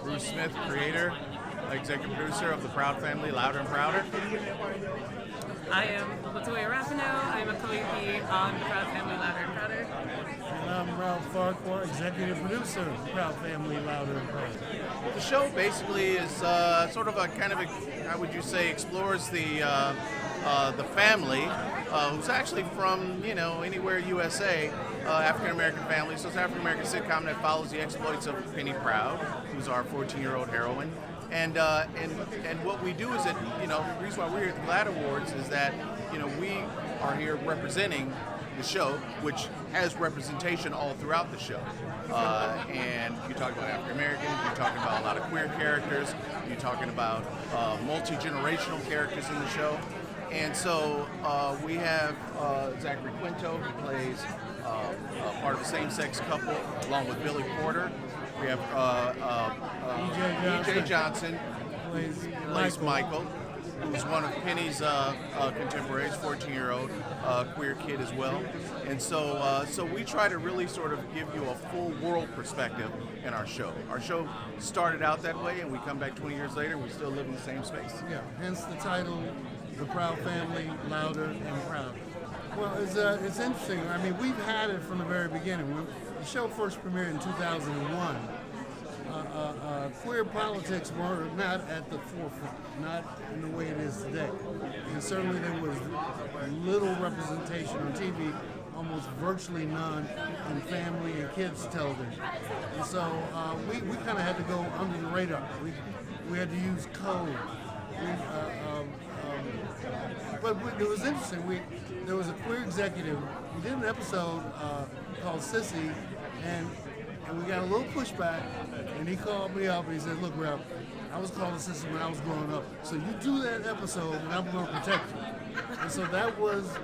Bruce Smith, creator, executive producer of the Proud Family, Louder and Prouder. I am Latoya Raveneau. I'm a co-EP on the Proud Family, Louder and Prouder. And I'm Ralph Farquhar, executive producer of the Proud Family, Louder and Prouder. The show basically is sort of a kind of, how would you say, explores the family, who's actually from, anywhere USA, African American family. So it's an African American sitcom that follows the exploits of Penny Proud, who's our 14-year-old heroine. And what we do is that, the reason why we're here at the GLAAD Awards is that, we are here representing the show, which has representation all throughout the show. And you're talking about African Americans, you're talking about a lot of queer characters, you're talking about multi-generational characters in the show. And so we have Zachary Quinto, who plays part of a same-sex couple, along with Billy Porter. We have E.J. Johnson, plays Michael, who's one of Penny's contemporaries, 14-year-old queer kid as well. And so we try to really sort of give you a full world perspective in our show. Our show started out that way, and we come back 20 years later, and we still live in the same space. Yeah, hence the title, The Proud Family, Louder and Prouder. Well, it's interesting. I mean, we've had it from the very beginning. The show first premiered in 2001. Queer politics were not at the forefront, not in the way it is today. And certainly there was little representation on TV, almost virtually none in family and kids television. And so we kind of had to go under the radar. We had to use code. But it was interesting. There was a queer executive. We did an episode called Sissy, and we got a little pushback. And he called me up and he said, "Look, Ralph, I was called a sissy when I was growing up. So you do that episode, and I'm going to protect you." And so that was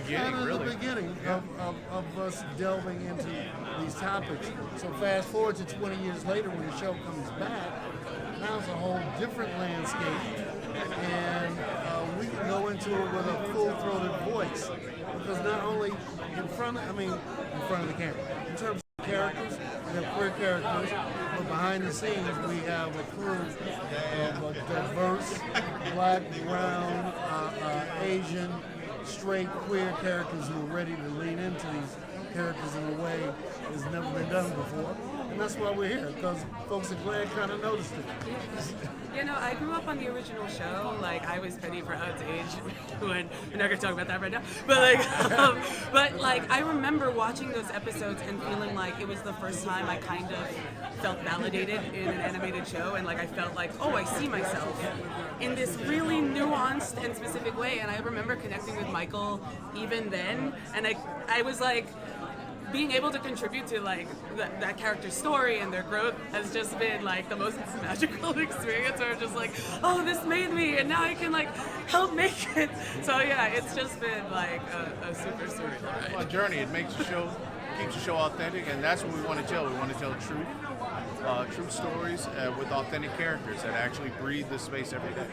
kind of the beginning of us delving into these topics. So fast forward to 20 years later, when the show comes back, now it's a whole different landscape. And we can go into it with a full-throated voice, because not only in front of the camera, in terms of characters, we have queer characters, but behind the scenes we have a crew of diverse black, brown, Asian, straight, queer characters who are ready to lean into these characters in a way that's never been done before. And that's why we're here, because folks at GLAAD kind of noticed it. I grew up on the original show. Like, I was Penny Proud's age when we're not gonna talk about that right now. But I remember watching those episodes and feeling like it was the first time I kind of felt validated in an animated show, and I felt like, oh, I see myself in this really nuanced and specific way. And I remember connecting with Michael even then, and I was like, being able to contribute to that character's story and their growth has just been the most magical experience, where I'm just like, oh, this made me, and now I can help make it. So yeah, it's just been a super ride. Well, a journey. It makes the show, keeps the show authentic, and that's what we want to tell. We want to tell truth stories with authentic characters that actually breathe this space every day.